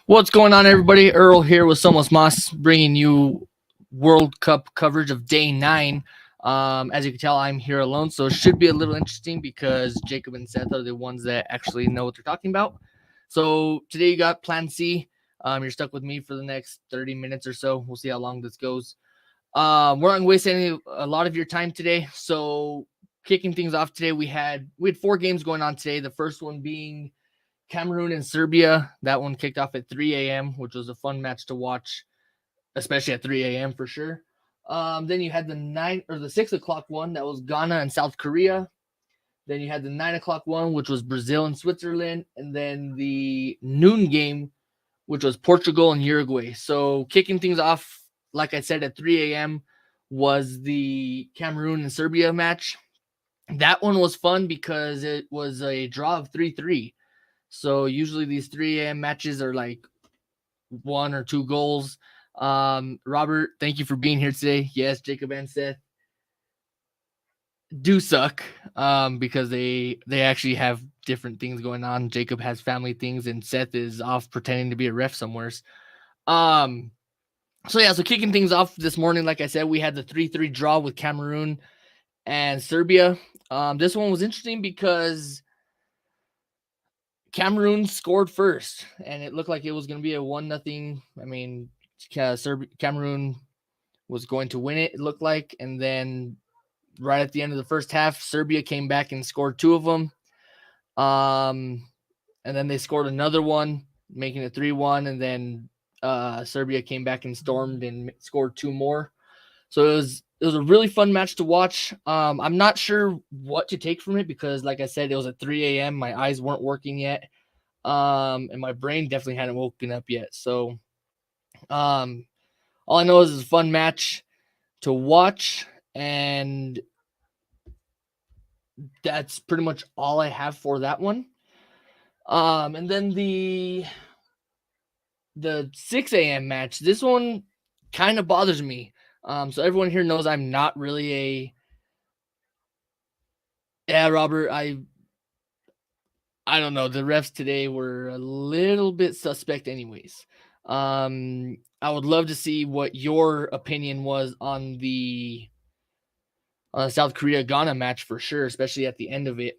What's going on, everybody? Earl here with Somos Moss, bringing you World Cup coverage of Day 9. As you can tell, I'm here alone, so it should be a little interesting because Jacob and Seth are the ones that actually know what they're talking about. So today you got Plan C. You're stuck with me for the next 30 minutes or so. We'll see how long this goes. We're not going to waste a lot of your time today. So kicking things off today, we had 4 games going on today. The first one being Cameroon and Serbia. That one kicked off at 3 a.m., which was a fun match to watch, especially at 3 a.m. for sure. Then you had the 6 o'clock one that was Ghana and South Korea. Then you had the 9 o'clock one, which was Brazil and Switzerland, and then the noon game, which was Portugal and Uruguay. So kicking things off, like I said, at 3 a.m. was the Cameroon and Serbia match. That one was fun because it was a draw of 3-3. So usually these 3 a.m. matches are like 1 or 2 goals. Robert, thank you for being here today. Yes, Jacob and Seth do suck because they actually have different things going on. Jacob has family things and Seth is off pretending to be a ref somewhere. So kicking things off this morning, like I said, we had the 3-3 draw with Cameroon and Serbia. This one was interesting because Cameroon scored first, and it looked like it was going to be a 1-0. I mean, Cameroon was going to win it looked like. And then right at the end of the first half, Serbia came back and scored 2 of them. And then they scored another one, making it 3-1. And then Serbia came back and stormed and scored 2 more. So it was a really fun match to watch. I'm not sure what to take from it because, like I said, it was at 3 a.m. My eyes weren't working yet. And my brain definitely hadn't woken up yet. So all I know is it's a fun match to watch, and that's pretty much all I have for that one. And then the 6 a.m. match, this one kind of bothers me. So everyone here knows I'm not really Robert, I don't know. The refs today were a little bit suspect anyways. I would love to see what your opinion was on the South Korea-Ghana match for sure, especially at the end of it.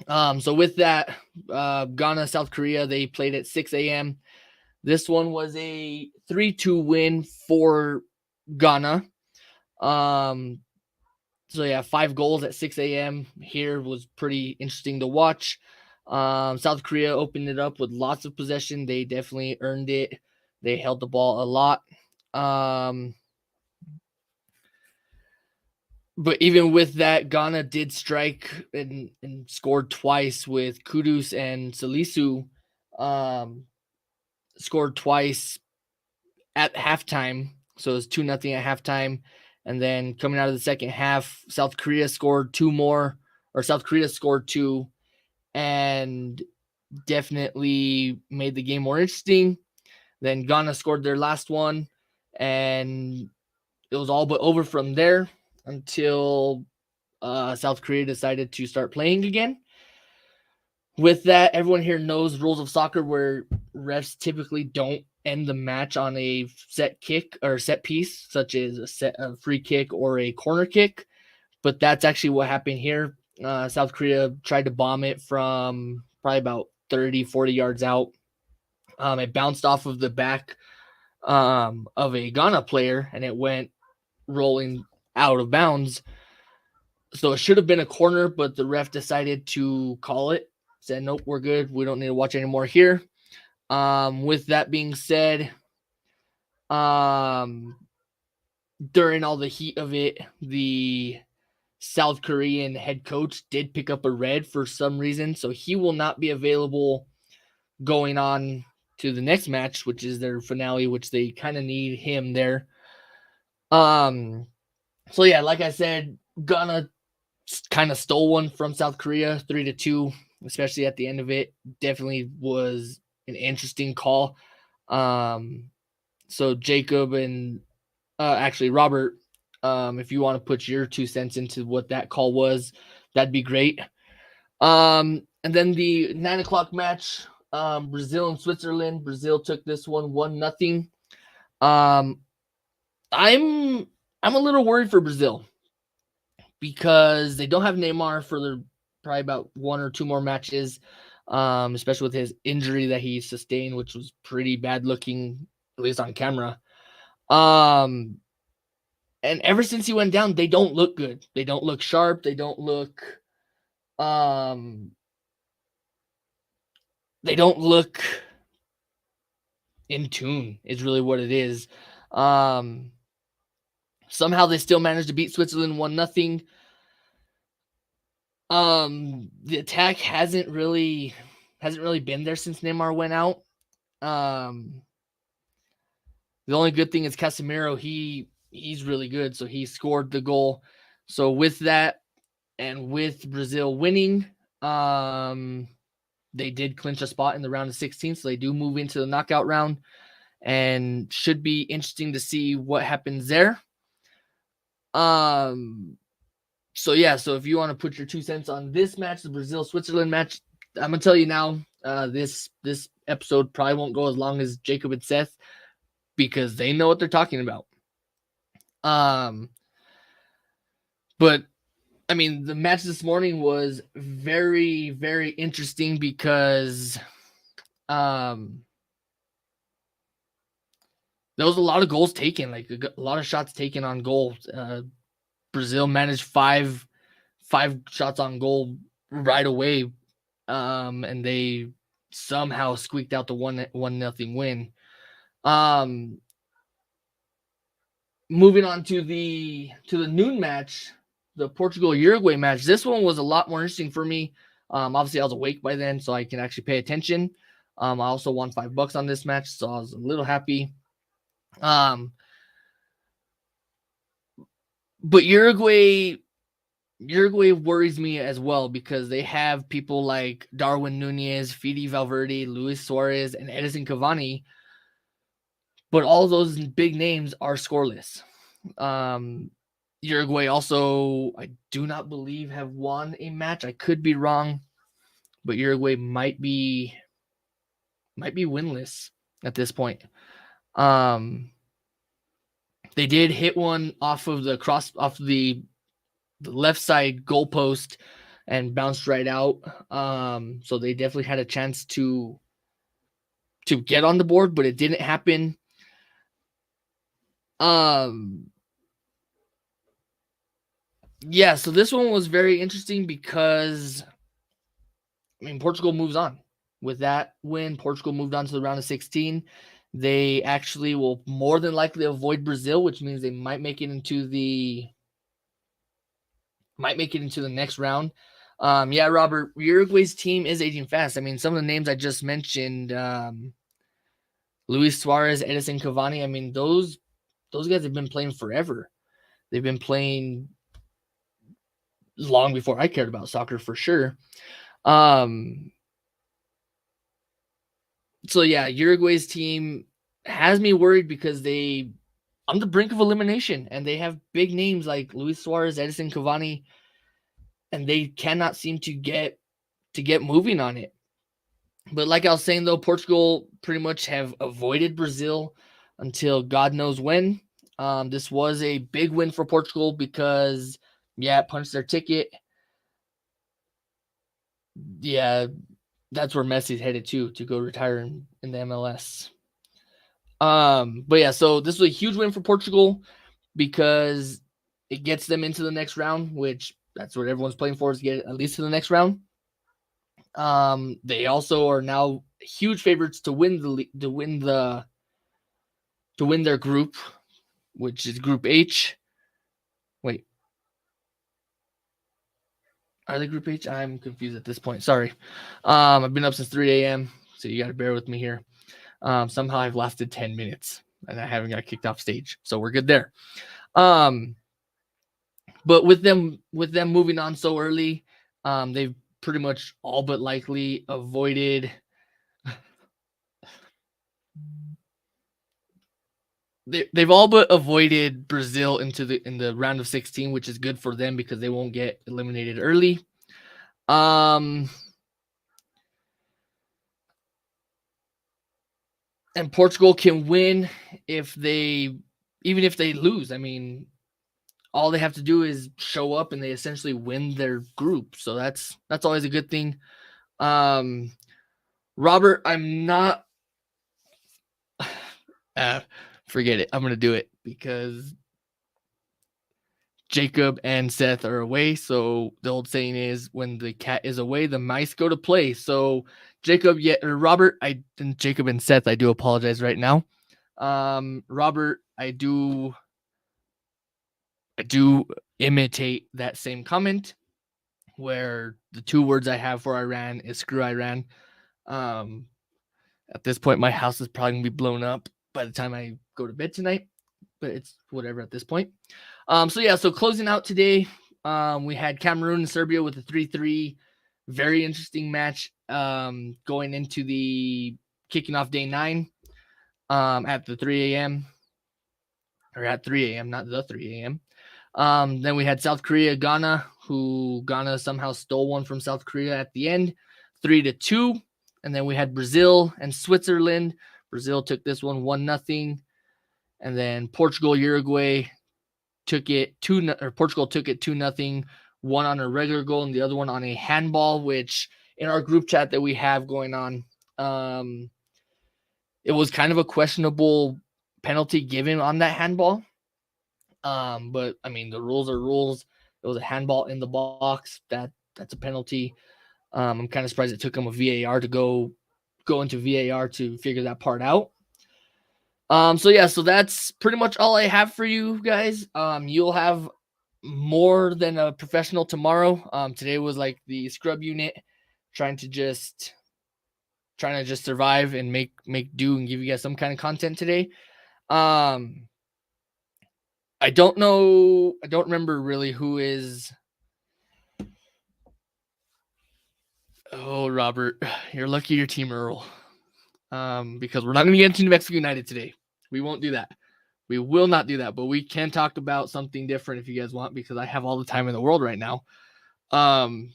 So with that, Ghana, South Korea, they played at 6 a.m. This one was a 3-2 win for Ghana. So yeah, 5 goals at 6 a.m. here was pretty interesting to watch. South Korea opened it up with lots of possession. They definitely earned it. They held the ball a lot. But even with that, Ghana did strike and scored twice with Kudus and Salisu. Scored twice at halftime. So it was 2-0 at halftime. And then coming out of the second half, South Korea scored 2 more, or South Korea scored 2 and definitely made the game more interesting. Then Ghana scored their last one, and it was all but over from there until South Korea decided to start playing again. With that, everyone here knows rules of soccer where refs typically don't end the match on a set kick or set piece, such as a free kick or a corner kick. But that's actually what happened here. South Korea tried to bomb it from probably about 30, 40 yards out. It bounced off of the back of a Ghana player, and it went rolling out of bounds. So it should have been a corner, but the ref decided to call it. Said, nope, we're good. We don't need to watch anymore here. With that being said, during all the heat of it, the South Korean head coach did pick up a red for some reason, so he will not be available going on to the next match, which is their finale, which they kind of need him there. So yeah, like I said, Ghana kind of stole one from South Korea, 3-2, especially at the end of it. Definitely was an interesting call. So Jacob and actually Robert, if you want to put your 2 cents into what that call was, that'd be great. And then the 9 o'clock match, Brazil and Switzerland. Brazil took this one 1-0. Um, I'm I'm a little worried for Brazil because they don't have Neymar for their probably about one or two more matches, especially with his injury that he sustained, which was pretty bad looking, at least on camera. Um, and ever since he went down, they don't look good. They don't look sharp. Um, they don't look in tune. Is really what it is. Um, Somehow they still managed to beat Switzerland 1-0. The attack hasn't really been there since Neymar went out. Um, the only good thing is Casemiro. He's really good, so he scored the goal. So with that, and with Brazil winning, they did clinch a spot in the round of 16, so they do move into the knockout round, and should be interesting to see what happens there. So yeah, so if you want to put your 2 cents on this match, the Brazil-Switzerland match, I'm gonna tell you now, this episode probably won't go as long as Jacob and Seth because they know what they're talking about. But I mean, the match this morning was very, very interesting because there was a lot of goals taken, like a lot of shots taken on goal. Brazil managed five shots on goal right away, and they somehow squeaked out the 1-0 win. Moving on to the noon match, the Portugal-Uruguay match. This one was a lot more interesting for me. Obviously, I was awake by then, so I can actually pay attention. I also won $5 on this match, so I was a little happy. But Uruguay worries me as well because they have people like Darwin Nunez, Fede Valverde, Luis Suarez, and Edison Cavani. But all those big names are scoreless. Uruguay also, I do not believe, have won a match. I could be wrong, but Uruguay might be winless at this point. They did hit one off of the left side goalpost and bounced right out. So they definitely had a chance to get on the board, but it didn't happen. Yeah, so this one was very interesting because, I mean, Portugal moves on. With that win, Portugal moved on to the round of 16. They actually will more than likely avoid Brazil, which means they might make it into the next round. Yeah, Robert, Uruguay's team is aging fast. I mean, some of the names I just mentioned, Luis Suarez, Edison Cavani, I mean, those guys have been playing forever. They've been playing long before I cared about soccer, for sure. So yeah, Uruguay's team has me worried because they on the brink of elimination, and they have big names like Luis Suarez, Edison Cavani, and they cannot seem to get moving on it. But like I was saying, though, Portugal pretty much have avoided Brazil until God knows when. This was a big win for Portugal because, yeah, it punched their ticket. Yeah, that's where Messi's headed to go retire in the MLS. But yeah, so this was a huge win for Portugal because it gets them into the next round, which that's what everyone's playing for, is to get at least to the next round. They also are now huge favorites to win their group, which is Group H. Wait, are they Group H? I'm confused at this point. Sorry. I've been up since 3 a.m., so you got to bear with me here. Somehow I've lasted 10 minutes and I haven't got kicked off stage, so we're good there. But with them moving on so early, they've pretty much all but likely avoided. They've all but avoided Brazil in the round of 16, which is good for them because they won't get eliminated early. and Portugal can win even if they lose. I mean, all they have to do is show up and they essentially win their group. So that's always a good thing. Robert, I'm not forget it. I'm gonna do it because Jacob and Seth are away. So the old saying is, when the cat is away, the mice go to play. So Robert, Jacob and Seth, I do apologize right now. Robert, I do imitate that same comment where the two words I have for Iran is screw Iran. At this point, my house is probably gonna be blown up by the time I go to bed tonight, but it's whatever at this point. So closing out today, we had Cameroon and Serbia with a 3-3. Very interesting match going into the kicking off day 9 at the 3 a.m. or at 3 a.m., not the 3 a.m. Then we had South Korea, Ghana, who Ghana somehow stole one from South Korea at the end, 3-2. And then we had Brazil and Switzerland. Brazil took this one 1-0. And then Portugal, Uruguay took it Portugal took it 2-0. One on a regular goal and the other one on a handball, which in our group chat that we have going on, it was kind of a questionable penalty given on that handball. But I mean, the rules are rules. It was a handball in the box. That's a penalty. I'm kind of surprised it took them a VAR to go into VAR to figure that part out. So that's pretty much all I have for you guys. You'll have more than a professional tomorrow. Today was like the scrub unit, trying to just survive and make do and give you guys some kind of content today. I don't remember really who is. Oh, Robert, you're lucky your team Earl. Because we're not going to get into New Mexico United today. We won't do that. We will not do that, but we can talk about something different if you guys want, because I have all the time in the world right now. And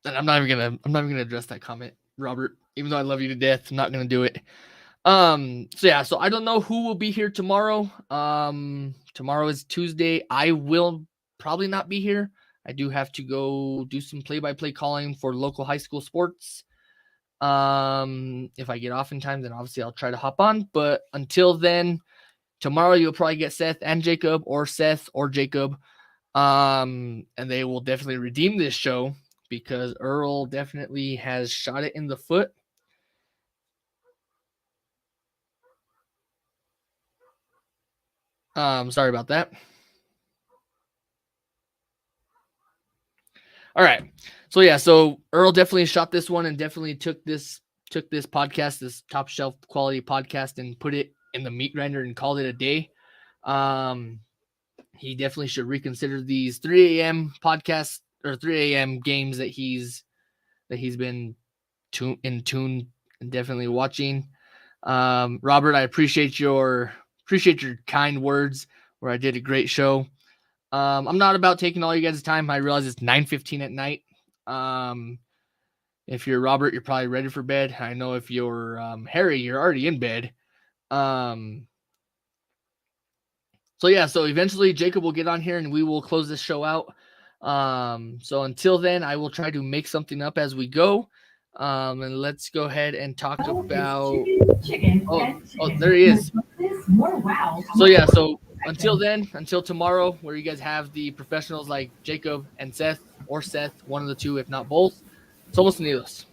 I'm not even gonna address that comment, Robert. Even though I love you to death, I'm not gonna do it. So I don't know who will be here tomorrow. Tomorrow is Tuesday. I will probably not be here. I do have to go do some play-by-play calling for local high school sports. If I get off in time, then obviously I'll try to hop on. But until then, tomorrow you'll probably get Seth and Jacob, or Seth or Jacob. And they will definitely redeem this show because Earl definitely has shot it in the foot. Sorry about that. All right. So Earl definitely shot this one and definitely took this podcast, this top shelf quality podcast, and put it in the meat grinder and called it a day. He definitely should reconsider these 3 a.m. podcasts or 3 a.m. games that he's been in tune and definitely watching. Robert, I appreciate your kind words where I did a great show. I'm not about taking all you guys' time. I realize it's 9:15 at night. If you're Robert, you're probably ready for bed. I know if you're Harry, you're already in bed. So eventually Jacob will get on here and we will close this show out. So until then, I will try to make something up as we go. And let's go ahead and talk about chicken. Oh, there he is. So until then, until tomorrow, where you guys have the professionals like Jacob and Seth, or Seth, one of the two, if not both, somos unidos.